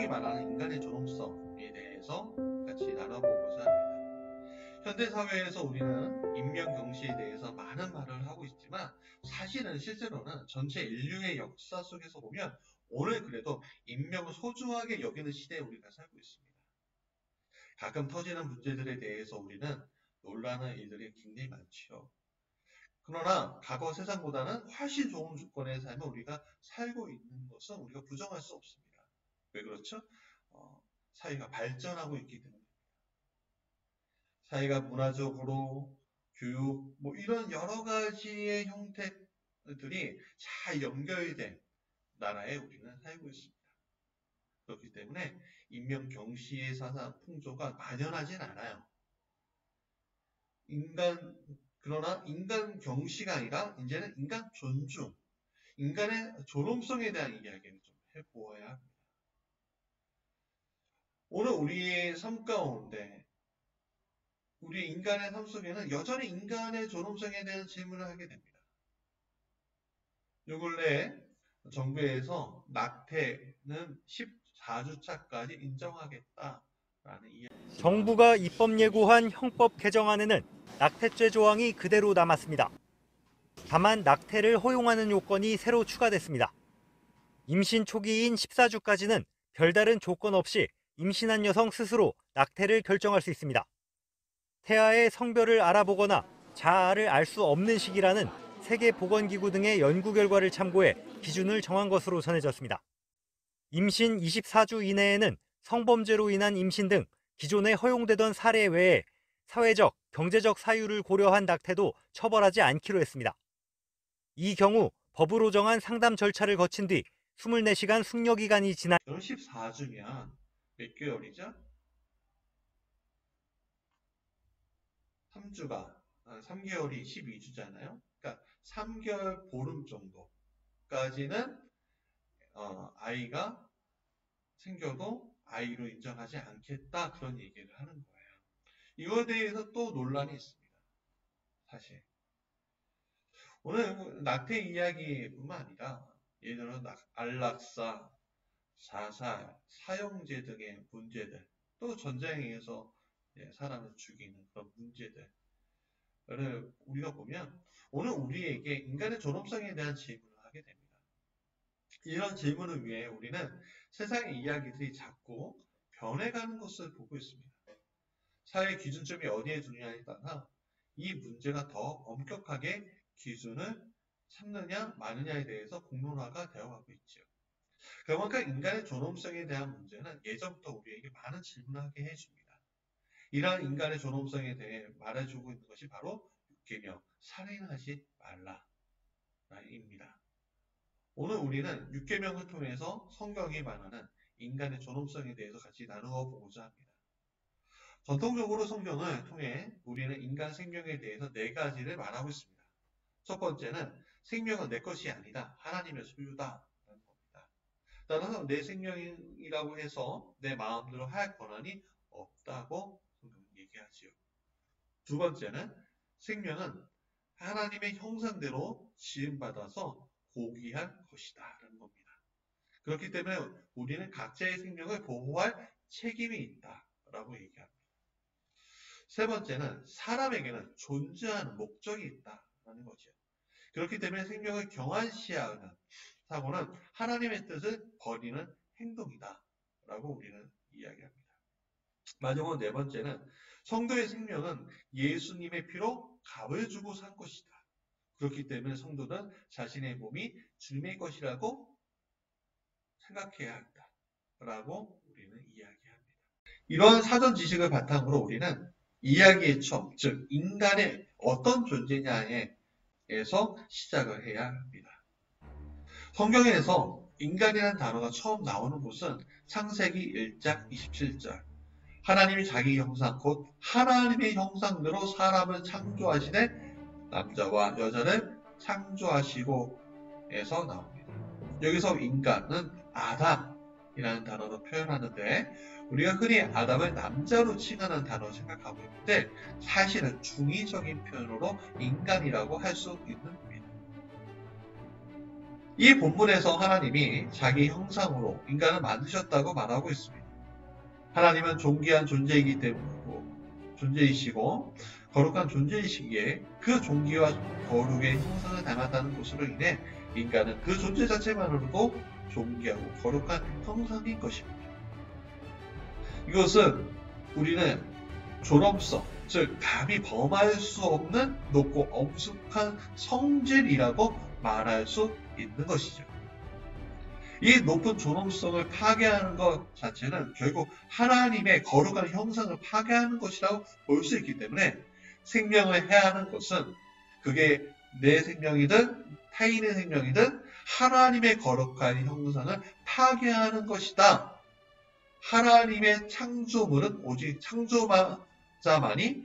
성경이 말하는 인간의 존엄성에 대해서 같이 나눠보고자 합니다. 현대사회에서 우리는 인명경시에 대해서 많은 말을 하고 있지만 사실은 실제로는 전체 인류의 역사 속에서 보면 오늘 그래도 인명을 소중하게 여기는 시대에 우리가 살고 있습니다. 가끔 터지는 문제들에 대해서 우리는 놀라는 일들이 굉장히 많죠. 그러나 과거 세상보다는 훨씬 좋은 조건의 삶을 우리가 살고 있는 것은 우리가 부정할 수 없습니다. 왜 그렇죠? 사회가 발전하고 있기 때문에. 사회가 문화적으로, 교육, 이런 여러 가지의 형태들이 잘 연결된 나라에 우리는 살고 있습니다. 그렇기 때문에 인명경시의 사상 풍조가 만연하진 않아요. 그러나 인간 경시가 아니라 이제는 인간 존중, 인간의 존엄성에 대한 이야기를 좀 해보아야 합니다. 오늘 우리의 삶 가운데 우리 인간의 삶 속에는 여전히 인간의 존엄성에 대한 질문을 하게 됩니다. 요 근래 정부에서 낙태는 14주차까지 인정하겠다라는 이야기. 정부가 입법 예고한 형법 개정안에는 낙태죄 조항이 그대로 남았습니다. 다만 낙태를 허용하는 요건이 새로 추가됐습니다. 임신 초기인 14주까지는 별다른 조건 없이 임신한 여성 스스로 낙태를 결정할 수 있습니다. 태아의 성별을 알아보거나 자아를 알 수 없는 시기라는 세계보건기구 등의 연구 결과를 참고해 기준을 정한 것으로 전해졌습니다. 임신 24주 이내에는 성범죄로 인한 임신 등 기존에 허용되던 사례 외에 사회적, 경제적 사유를 고려한 낙태도 처벌하지 않기로 했습니다. 이 경우 법으로 정한 상담 절차를 거친 뒤 24시간 숙려기간이 지나 14주면 몇 개월이죠? 3개월이 12주잖아요. 그러니까 3개월 보름 정도까지는 아이가 생겨도 아이로 인정하지 않겠다 그런 얘기를 하는 거예요. 이거에 대해서 또 논란이 있습니다. 사실 오늘 낙태 이야기뿐만 아니라 예를 들어 안락사, 자살, 사형제 등의 문제들, 또 전쟁에 의해서 사람을 죽이는 그런 문제들을 우리가 보면 오늘 우리에게 인간의 존엄성에 대한 질문을 하게 됩니다. 이런 질문을 위해 우리는 세상의 이야기들이 자꾸 변해가는 것을 보고 있습니다. 사회 기준점이 어디에 두느냐에 따라 이 문제가 더 엄격하게 기준을 삼느냐 마느냐에 대해서 공론화가 되어가고 있죠. 그만큼 인간의 존엄성에 대한 문제는 예전부터 우리에게 많은 질문을 하게 해줍니다. 이러한 인간의 존엄성에 대해 말해주고 있는 것이 바로 6계명 살인하지 말라입니다. 오늘 우리는 6계명을 통해서 성경이 말하는 인간의 존엄성에 대해서 같이 나누어 보고자 합니다. 전통적으로 성경을 통해 우리는 인간 생명에 대해서 4가지를 말하고 있습니다. 첫 번째는 생명은 내 것이 아니다. 하나님의 소유다. 라는 겁니다. 따라서 내 생명이라고 해서 내 마음대로 할 권한이 없다고 성경은 얘기하지요. 두 번째는 생명은 하나님의 형상대로 지음받아서 고귀한 것이다. 라는 겁니다. 그렇기 때문에 우리는 각자의 생명을 보호할 책임이 있다. 라고 얘기합니다. 세 번째는 사람에게는 존재하는 목적이 있다라는 거죠. 그렇기 때문에 생명을 경한시하는 사고는 하나님의 뜻을 버리는 행동이다라고 우리는 이야기합니다. 마지막으로 네 번째는 성도의 생명은 예수님의 피로 값을 주고 산 것이다. 그렇기 때문에 성도는 자신의 몸이 주님의 것이라고 생각해야 한다라고 우리는 이야기합니다. 이러한 사전 지식을 바탕으로 우리는 이야기의 처음, 즉 인간의 어떤 존재냐에서 시작을 해야 합니다. 성경에서 인간이라는 단어가 처음 나오는 곳은 창세기 1장 27절. 하나님이 자기 형상 곧 하나님의 형상대로 사람을 창조하시되 남자와 여자를 창조하시고에서 나옵니다. 여기서 인간은 아담이라는 단어로 표현하는데 우리가 흔히 아담을 남자로 칭하는 단어로 생각하고 있는데 사실은 중의적인 표현으로 인간이라고 할 수 있는 겁니다. 이 본문에서 하나님이 자기 형상으로 인간을 만드셨다고 말하고 있습니다. 하나님은 존귀한 존재이기 때문이고 존재이시고 거룩한 존재이시기에 그 존귀와 거룩의 형상을 닮았다는 것으로 인해 인간은 그 존재 자체만으로도 존귀하고 거룩한 형상인 것입니다. 이것은 우리는 존엄성, 즉 감히 범할 수 없는 높고 엄숙한 성질이라고 말할 수 있는 것이죠. 이 높은 존엄성을 파괴하는 것 자체는 결국 하나님의 거룩한 형상을 파괴하는 것이라고 볼 수 있기 때문에 생명을 해하는 것은 그게 내 생명이든 타인의 생명이든 하나님의 거룩한 형상을 파괴하는 것이다. 하나님의 창조물은 오직 창조자만이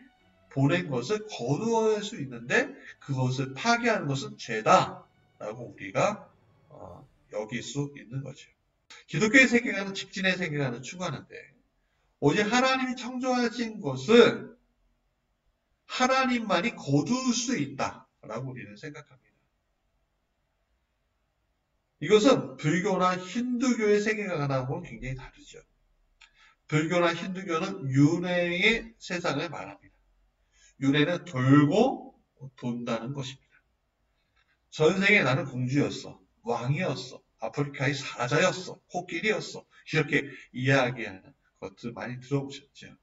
보낸 것을 거두어낼 수 있는데 그것을 파괴하는 것은 죄다 라고 우리가 여길 수 있는 거죠. 기독교의 세계관은 직진의 세계관을 추구하는데 오직 하나님이 창조하신 것을 하나님만이 거둘 수 있다라고 우리는 생각합니다. 이것은 불교나 힌두교의 세계관하고는 굉장히 다르죠. 불교나 힌두교는 윤회의 세상을 말합니다. 윤회는 돌고 돈다는 것입니다. 전생에 나는 공주였어. 왕이었어. 아프리카의 사자였어. 코끼리였어. 이렇게 이야기하는 것들 많이 들어보셨죠.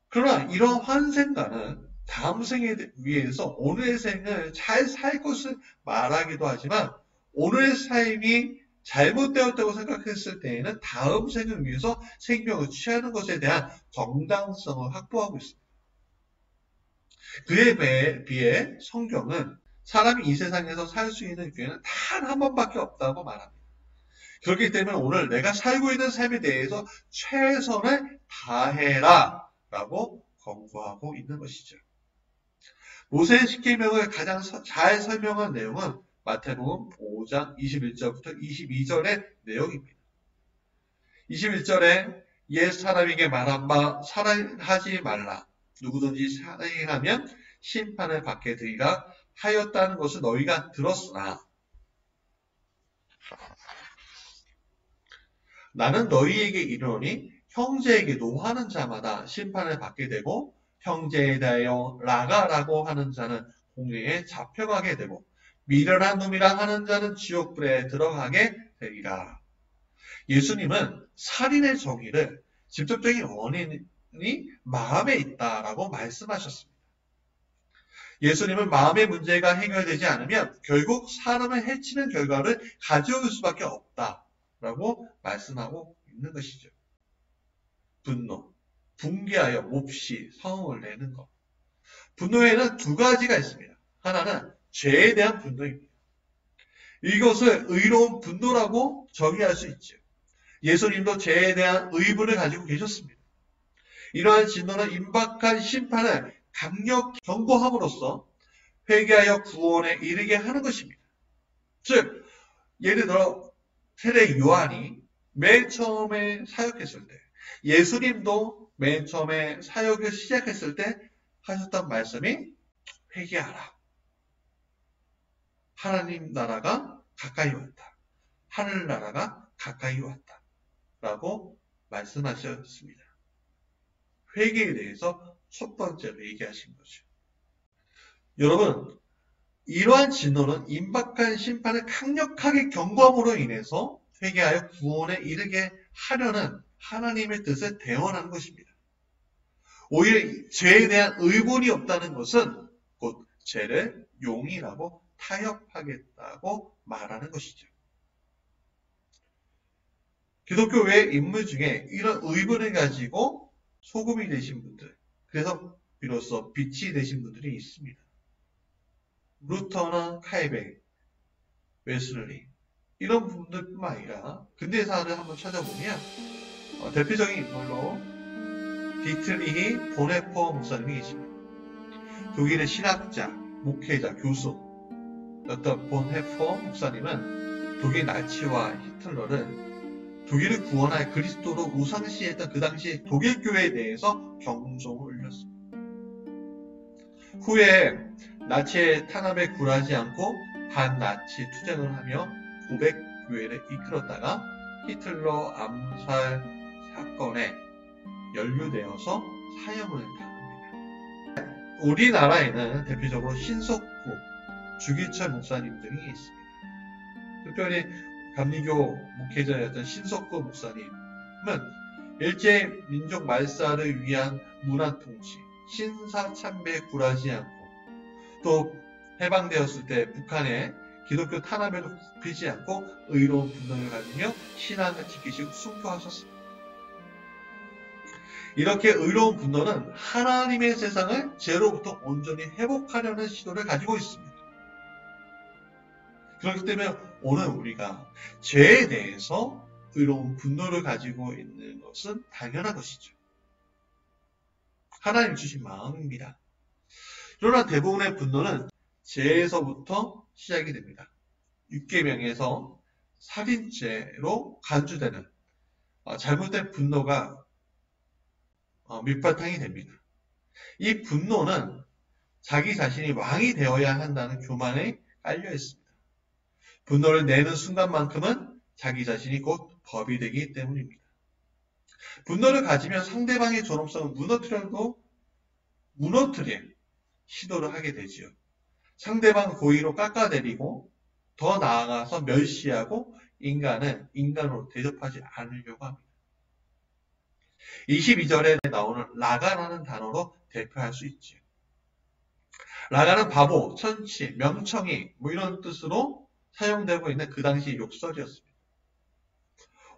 그러나 이런 환생과는 다음 생에 위해서 오늘의 생을 잘 살 것을 말하기도 하지만 오늘의 삶이 잘못되었다고 생각했을 때에는 다음 생을 위해서 생명을 취하는 것에 대한 정당성을 확보하고 있습니다. 그에 비해 성경은 사람이 이 세상에서 살 수 있는 기회는 단 한 번밖에 없다고 말합니다. 그렇기 때문에 오늘 내가 살고 있는 삶에 대해서 최선을 다해라 라고 권고하고 있는 것이죠. 모세의 십계명을 가장 잘 설명한 내용은 마태복음 5장 21절부터 22절의 내용입니다. 21절에 옛 사람에게 말한 바 살인하지 말라. 누구든지 살인하면 심판을 받게 되리라 하였다는 것을 너희가 들었으나 나는 너희에게 이르노니 형제에게 노하는 자마다 심판을 받게 되고 형제에 대하여 라가라고 하는 자는 공회에 잡혀가게 되고 미련한 놈이라 하는 자는 지옥불에 들어가게 되리라. 예수님은 살인의 정의를 직접적인 원인이 마음에 있다라고 말씀하셨습니다. 예수님은 마음의 문제가 해결되지 않으면 결국 사람을 해치는 결과를 가져올 수밖에 없다라고 말씀하고 있는 것이죠. 분노, 붕괴하여 몹시 성을 내는 것. 분노에는 두 가지가 있습니다. 하나는 죄에 대한 분노입니다. 이것을 의로운 분노라고 정의할 수 있죠. 예수님도 죄에 대한 의분을 가지고 계셨습니다. 이러한 진노는 임박한 심판을 강력히 경고함으로써 회개하여 구원에 이르게 하는 것입니다. 즉, 예를 들어 세례 요한이 맨 처음에 사역했을 때, 예수님도 맨 처음에 사역을 시작했을 때 하셨던 말씀이 회개하라. 하나님 나라가 가까이 왔다. 하늘나라가 가까이 왔다. 라고 말씀하셨습니다. 회개에 대해서 첫 번째로 얘기하신 거죠. 여러분, 이러한 진노는 임박한 심판을 강력하게 경고함으로 인해서 회개하여 구원에 이르게 하려는 하나님의 뜻을 대언하는 것입니다. 오히려 죄에 대한 의문이 없다는 것은 곧 죄를 용인하고 타협하겠다고 말하는 것이죠. 기독교 외 인물 중에 이런 의문을 가지고 소금이 되신 분들, 그래서 비로소 빛이 되신 분들이 있습니다. 루터나 칼뱅, 웨슬리 이런 분들뿐만 아니라 근대사를 한번 찾아보면 대표적인 인물로 디트리히 보네퍼 목사님이 계십니다. 독일의 신학자, 목회자, 교수였던 보네퍼 목사님은 독일 나치와 히틀러를 독일을 구원할 그리스도로 우상시했던 그 당시 독일 교회에 대해서 경종을 울렸습니다. 후에 나치의 탄압에 굴하지 않고 반나치 투쟁을 하며 고백교회를 이끌었다가 히틀러 암살 사건에 연루되어서 사형을 당합니다. 우리나라에는 대표적으로 신석구, 주기철 목사님 등이 있습니다. 특별히 감리교 목회자였던 신석구 목사님은 일제 민족 말살을 위한 문화통치, 신사참배에 굴하지 않고 또 해방되었을 때 북한의 기독교 탄압에도 굽히지 않고 의로운 분노를 가지며 신앙을 지키시고 순교하셨습니다. 이렇게 의로운 분노는 하나님의 세상을 죄로부터 온전히 회복하려는 시도를 가지고 있습니다. 그렇기 때문에 오늘 우리가 죄에 대해서 의로운 분노를 가지고 있는 것은 당연한 것이죠. 하나님 주신 마음입니다. 그러나 대부분의 분노는 죄에서부터 시작이 됩니다. 육계명에서 살인죄로 간주되는 잘못된 분노가 밑바탕이 됩니다. 이 분노는 자기 자신이 왕이 되어야 한다는 교만에 깔려 있습니다. 분노를 내는 순간만큼은 자기 자신이 곧 법이 되기 때문입니다. 분노를 가지면 상대방의 존엄성을 무너뜨릴 시도를 하게 되지요. 상대방 고의로 깎아내리고 더 나아가서 멸시하고 인간은 인간으로 대접하지 않으려고 합니다. 22절에 나오는 라가라는 단어로 대표할 수 있지요. 라가는 바보, 천치, 명청이 이런 뜻으로 사용되고 있는 그 당시 욕설이었습니다.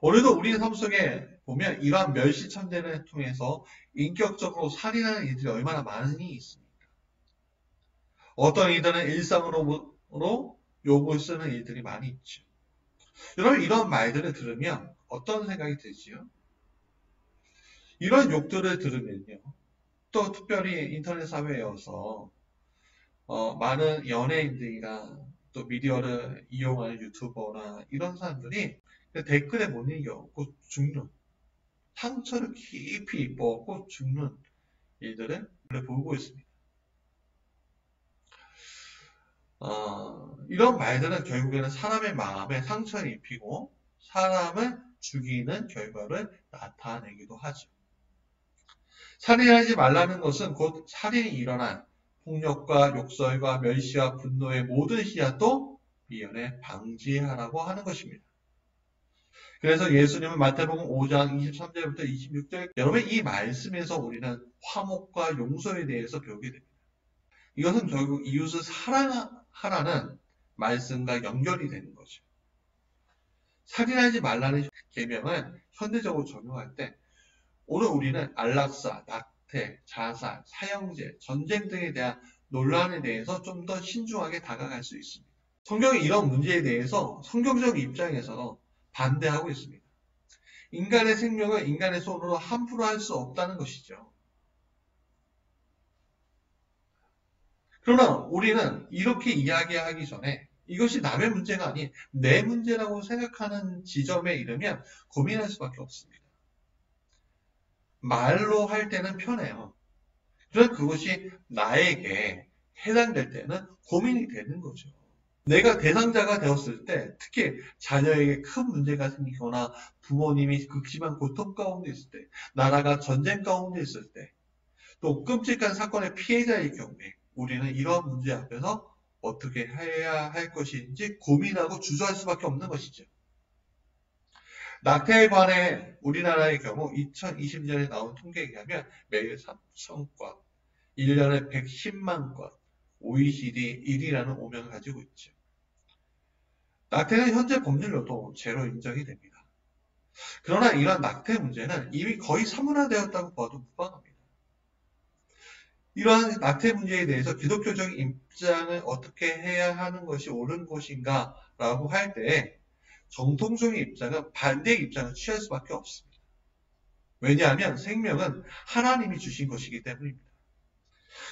오늘도 우리 삶 속에 보면 이러한 멸시천대를 통해서 인격적으로 살인하는 일들이 얼마나 많이 있습니까? 어떤 이들은 일상으로 욕을 쓰는 일들이 많이 있죠. 여러분 이런 말들을 들으면 어떤 생각이 들지요? 이런 욕들을 들으면요. 또 특별히 인터넷 사회여서 많은 연예인들이나 또 미디어를 이용하는 유튜버나 이런 사람들이 댓글에 못 이겨고 죽는, 상처를 깊이 입고 죽는 일들을 보고 있습니다. 이런 말들은 결국에는 사람의 마음에 상처를 입히고 사람을 죽이는 결과를 나타내기도 하죠. 살인하지 말라는 것은 곧 살인이 일어난 폭력과 욕설과 멸시와 분노의 모든 씨앗도 미연에 방지하라고 하는 것입니다. 그래서 예수님은 마태복음 5장 23절부터 26절 여러분 이 말씀에서 우리는 화목과 용서에 대해서 배우게 됩니다. 이것은 결국 이웃을 사랑하라는 말씀과 연결이 되는 거죠. 살인하지 말라는 계명을 현대적으로 적용할 때 오늘 우리는 안락사, 낙태, 자살, 사형제, 전쟁 등에 대한 논란에 대해서 좀 더 신중하게 다가갈 수 있습니다. 성경이 이런 문제에 대해서 성경적 입장에서 반대하고 있습니다. 인간의 생명을 인간의 손으로 함부로 할 수 없다는 것이죠. 그러나 우리는 이렇게 이야기하기 전에 이것이 남의 문제가 아닌 내 문제라고 생각하는 지점에 이르면 고민할 수밖에 없습니다. 말로 할 때는 편해요. 그러나 그것이 나에게 해당될 때는 고민이 되는 거죠. 내가 대상자가 되었을 때 특히 자녀에게 큰 문제가 생기거나 부모님이 극심한 고통 가운데 있을 때 나라가 전쟁 가운데 있을 때 또 끔찍한 사건의 피해자일 경우에 우리는 이러한 문제 앞에서 어떻게 해야 할 것인지 고민하고 주저할 수밖에 없는 것이죠. 낙태에 관해 우리나라의 경우 2020년에 나온 통계에 의하면 매일 3,000건, 1년에 110만 건, OECD 1위라는 오명을 가지고 있죠. 낙태는 현재 법률로도 죄로 인정이 됩니다. 그러나 이러한 낙태 문제는 이미 거의 사문화되었다고 봐도 무방합니다. 이러한 낙태 문제에 대해서 기독교적인 입장을 어떻게 해야 하는 것이 옳은 것인가 라고 할 때 정통적인 입장은 반대의 입장을 취할 수밖에 없습니다. 왜냐하면 생명은 하나님이 주신 것이기 때문입니다.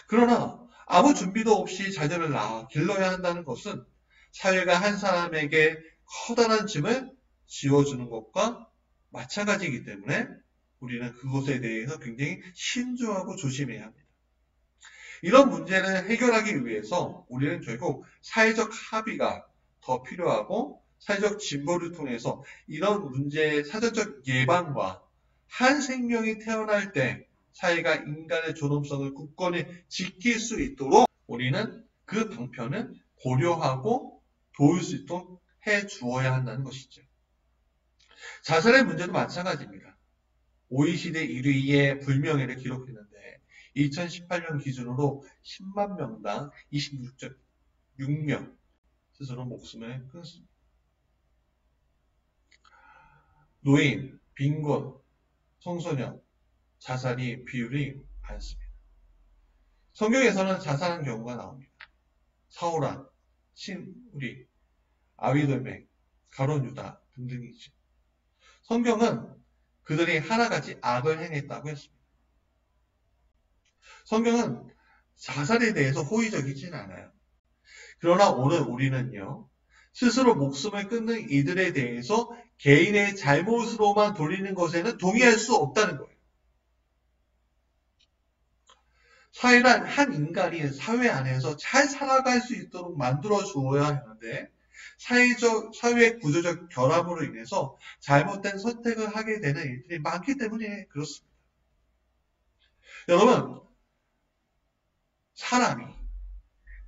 그러나 아무 준비도 없이 자녀를 낳아 길러야 한다는 것은 사회가 한 사람에게 커다란 짐을 지워주는 것과 마찬가지이기 때문에 우리는 그것에 대해서 굉장히 신중하고 조심해야 합니다. 이런 문제를 해결하기 위해서 우리는 결국 사회적 합의가 더 필요하고 사회적 진보를 통해서 이런 문제의 사전적 예방과 한 생명이 태어날 때 사회가 인간의 존엄성을 굳건히 지킬 수 있도록 우리는 그 방편을 고려하고 도울 수 있도록 해 주어야 한다는 것이죠. 자살의 문제도 마찬가지입니다. OECD 1위의 불명예를 기록했는데 2018년 기준으로 10만 명당 26명 스스로 목숨을 끊습니다. 노인, 빈곤, 청소년, 자살이 비율이 많습니다. 성경에서는 자살한 경우가 나옵니다. 사울아, 신우리, 아위돌맥, 가룟 유다 등등이죠. 성경은 그들이 하나같이 악을 행했다고 했습니다. 성경은 자살에 대해서 호의적이진 않아요. 그러나 오늘 우리는요, 스스로 목숨을 끊는 이들에 대해서 개인의 잘못으로만 돌리는 것에는 동의할 수 없다는 거예요. 사회란 한 인간이 사회 안에서 잘 살아갈 수 있도록 만들어 주어야 하는데 사회 구조적 결함으로 인해서 잘못된 선택을 하게 되는 일들이 많기 때문에 그렇습니다. 여러분, 사람이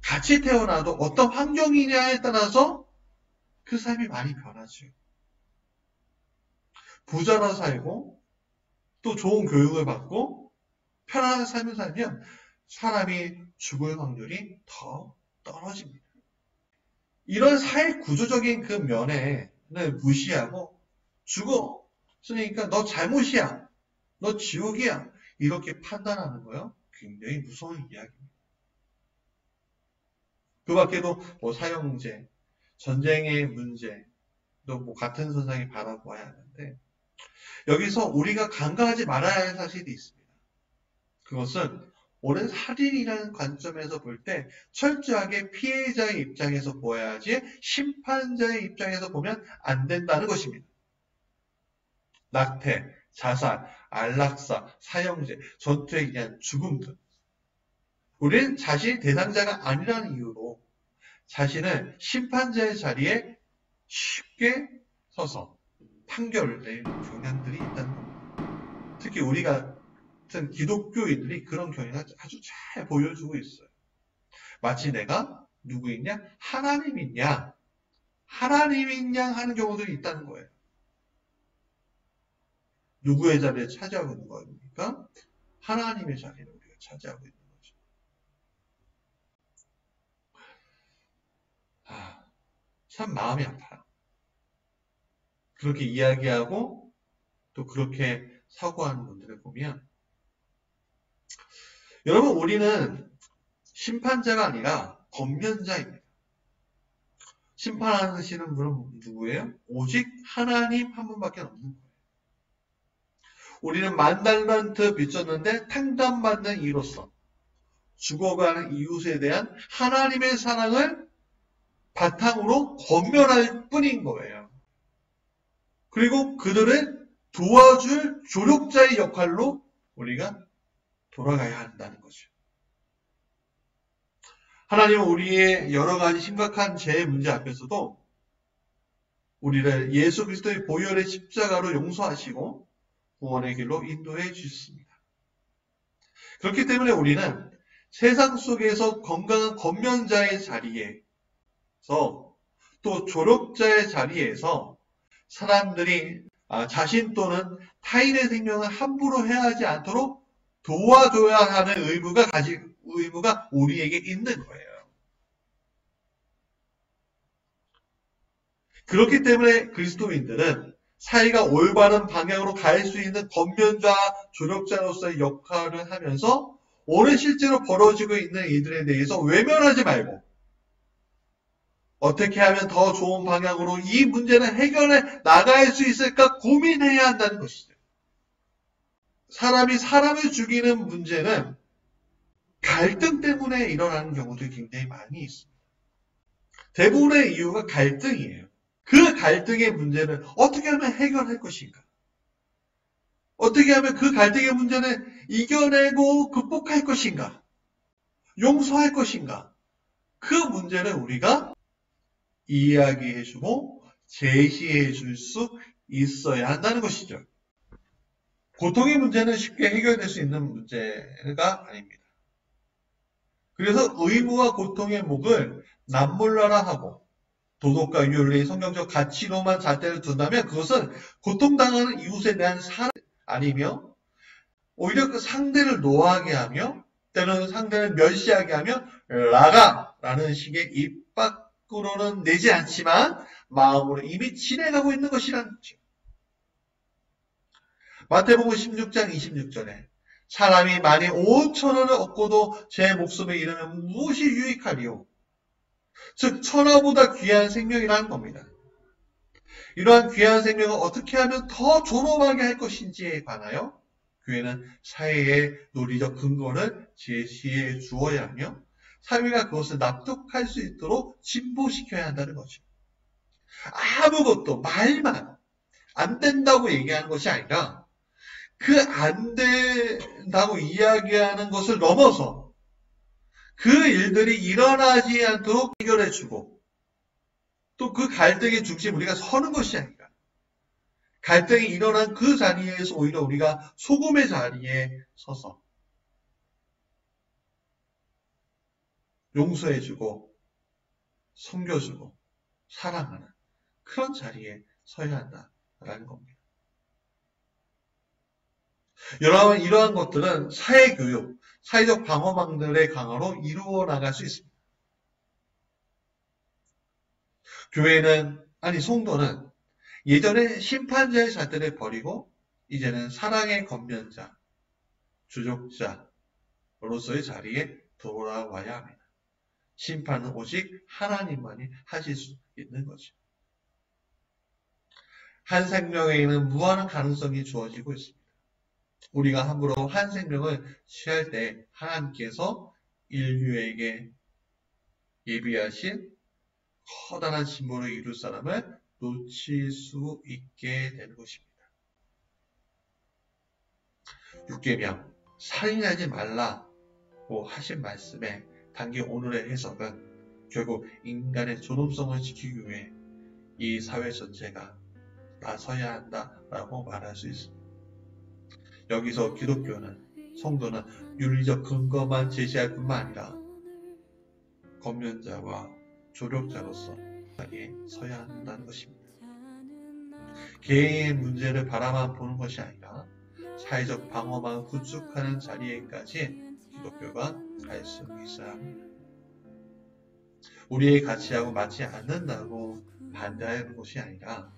같이 태어나도 어떤 환경이냐에 따라서 그 삶이 많이 변하죠. 부자로 살고 또 좋은 교육을 받고 편안한 삶을 살면 사람이 죽을 확률이 더 떨어집니다. 이런 사회 구조적인 그 면을 무시하고 죽었으니까 너 잘못이야, 너 지옥이야 이렇게 판단하는 거요. 굉장히 무서운 이야기입니다. 그 밖에도 사형제, 전쟁의 문제, 또 같은 선상에 바라보아야 하는데 여기서 우리가 간과하지 말아야 할 사실이 있습니다. 그것은 오랜 살인이라는 관점에서 볼 때 철저하게 피해자의 입장에서 보아야지 심판자의 입장에서 보면 안 된다는 것입니다. 낙태, 자살, 안락사, 사형제, 전투에 의한 죽음 등 우리는 자신이 대상자가 아니라는 이유로 자신을 심판자의 자리에 쉽게 서서 판결을 내리는 경향들이 있다는 겁니다. 특히 우리 같은 기독교인들이 그런 경향을 아주 잘 보여주고 있어요. 마치 내가 누구있냐? 하나님이냐? 하나님이냐 하는 경우들이 있다는 거예요. 누구의 자리에 차지하고 있는 겁니까? 하나님의 자리를 우리가 차지하고 있는 거죠. 참 마음이 아파요. 그렇게 이야기하고 또 그렇게 사고하는 분들을 보면 여러분 우리는 심판자가 아니라 권면자입니다. 심판하시는 분은 누구예요? 오직 하나님 한 분밖에 없는 거예요. 우리는 10,000달란트 빚졌는데 탕감받는 이로써 죽어가는 이웃에 대한 하나님의 사랑을 바탕으로 권면할 뿐인 거예요. 그리고 그들을 도와줄 조력자의 역할로 우리가 돌아가야 한다는 거죠. 하나님은 우리의 여러 가지 심각한 죄의 문제 앞에서도 우리를 예수 그리스도의 보혈의 십자가로 용서하시고 구원의 길로 인도해 주셨습니다. 그렇기 때문에 우리는 세상 속에서 건강한 권면자의 자리에서 또 조력자의 자리에서 사람들이 자신 또는 타인의 생명을 함부로 해하지 않도록 도와줘야 하는 의무가 우리에게 있는 거예요. 그렇기 때문에 그리스도인들은 사회가 올바른 방향으로 갈 수 있는 권면자, 조력자로서의 역할을 하면서 오늘 실제로 벌어지고 있는 이들에 대해서 외면하지 말고 어떻게 하면 더 좋은 방향으로 이 문제를 해결해 나갈 수 있을까 고민해야 한다는 것이죠. 사람이 사람을 죽이는 문제는 갈등 때문에 일어나는 경우도 굉장히 많이 있습니다. 대부분의 이유가 갈등이에요. 그 갈등의 문제는 어떻게 하면 해결할 것인가? 어떻게 하면 그 갈등의 문제는 이겨내고 극복할 것인가? 용서할 것인가? 그 문제를 우리가 이야기해주고 제시해 줄 수 있어야 한다는 것이죠. 고통의 문제는 쉽게 해결될 수 있는 문제가 아닙니다. 그래서 의무와 고통의 목을 남몰라라 하고 도덕과 윤리, 성경적 가치로만 잣대를 둔다면 그것은 고통당하는 이웃에 대한 사랑 아니며 오히려 그 상대를 노하게 하며 때로는 상대를 멸시하게 하며 라가라는 식의 입 밖으로는 내지 않지만 마음으로 이미 진행하고 있는 것이라는 거죠. 마태복음 16장 26절에 사람이 만일 5,000원을 얻고도 제 목숨을 잃으면 무엇이 유익하리요? 즉 천하보다 귀한 생명이라는 겁니다. 이러한 귀한 생명을 어떻게 하면 더 존엄하게 할 것인지에 관하여 교회는 사회의 논리적 근거를 제시해 주어야 하며 사회가 그것을 납득할 수 있도록 진보시켜야 한다는 거죠. 아무것도 말만 안 된다고 얘기하는 것이 아니라 그 안 된다고 이야기하는 것을 넘어서 그 일들이 일어나지 않도록 해결해주고 또 그 갈등의 중심 우리가 서는 것이 아니라 갈등이 일어난 그 자리에서 오히려 우리가 소금의 자리에 서서 용서해주고 섬겨주고 사랑하는 그런 자리에 서야 한다라는 겁니다. 여러분 이러한 것들은 사회교육, 사회적 방어망들의 강화로 이루어 나갈 수 있습니다. 교회는 성도는 예전에 심판자의 잣대를 버리고 이제는 사랑의 권면자, 주족자로서의 자리에 돌아와야 합니다. 심판은 오직 하나님만이 하실 수 있는 거죠. 한 생명에는 무한한 가능성이 주어지고 있습니다. 우리가 함부로 한 생명을 취할 때 하나님께서 인류에게 예비하신 커다란 진보를 이룰 사람을 놓칠 수 있게 되는 것입니다. 육계명, 살인하지 말라고 하신 말씀에 담긴 오늘의 해석은 결국 인간의 존엄성을 지키기 위해 이 사회 전체가 나서야 한다라고 말할 수 있습니다. 여기서 기독교는 성도는 윤리적 근거만 제시할 뿐만 아니라 권면자와 조력자로서 자리에 서야 한다는 것입니다. 개인의 문제를 바라만 보는 것이 아니라 사회적 방어망을 구축하는 자리에까지 기독교가 갈 수 있어야 합니다. 우리의 가치하고 맞지 않는다고 반대하는 것이 아니라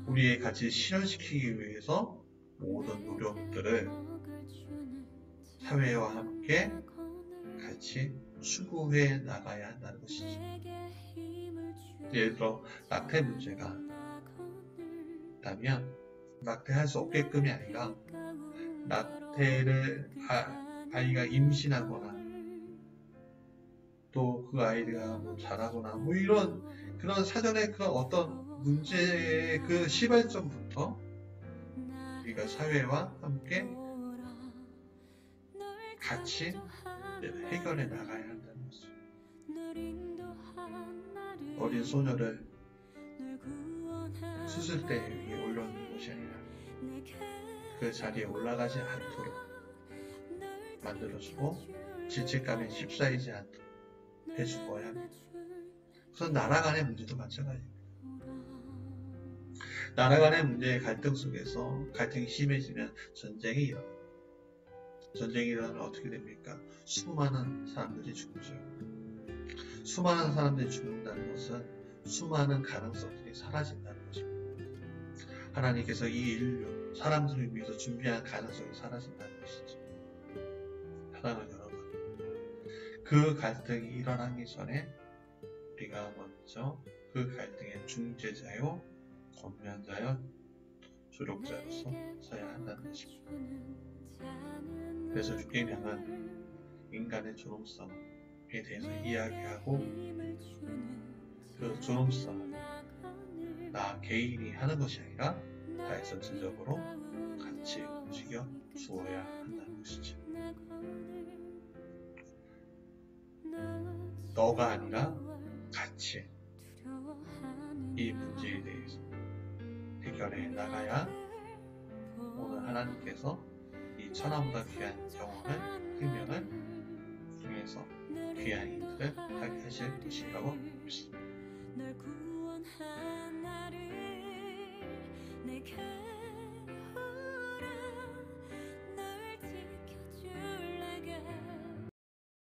우리의 가치를 실현시키기 위해서 모든 노력들을 사회와 함께 같이 추구해 나가야 한다는 것이죠. 예를 들어 낙태 문제가 있다면 낙태할 수 없게끔이 아니라 낙태를 아이가 임신하거나 또 그 아이가 자라거나 이런 그런 사전에 그런 어떤 문제의 그 시발점부터 우리가 사회와 함께 같이 해결해 나가야 한다는 것이죠. 어린 소녀를 수술대 위에 올려놓는 것이 아니라 그 자리에 올라가지 않도록 만들어주고 질책감에 휩싸이지 않도록 해주어야 합니다. 그래서 나라 간의 문제도 마찬가지입니다. 나라 간의 문제의 갈등 속에서 갈등이 심해지면 전쟁이 일어납니다. 전쟁이 일어나면 어떻게 됩니까? 수많은 사람들이 죽죠. 수많은 사람들이 죽는다는 것은 수많은 가능성들이 사라진다는 것입니다. 하나님께서 이 인류, 사람들을 위해서 준비한 가능성이 사라진다는 것이죠. 사랑하는 여러분, 그 갈등이 일어나기 전에 우리가 먼저 그 갈등의 중재자요, 권면자요, 조력자로서 서야 한다는 것입니다. 그래서 육계명은 인간의 존엄성에 대해서 이야기하고 그 존엄성은 나 개인이 하는 것이 아니라 사회 전체적으로 같이 움직여 주어야 한다는 것이죠. 너가 아니라 같이 이 문제에 대해서 해결해 나가야 오늘 하나님께서 이 천하보다 귀한 영혼을, 생명을 통해서 귀한 일들을 하게 하실 것이라고 믿습니다. 널 구원한 나를 내가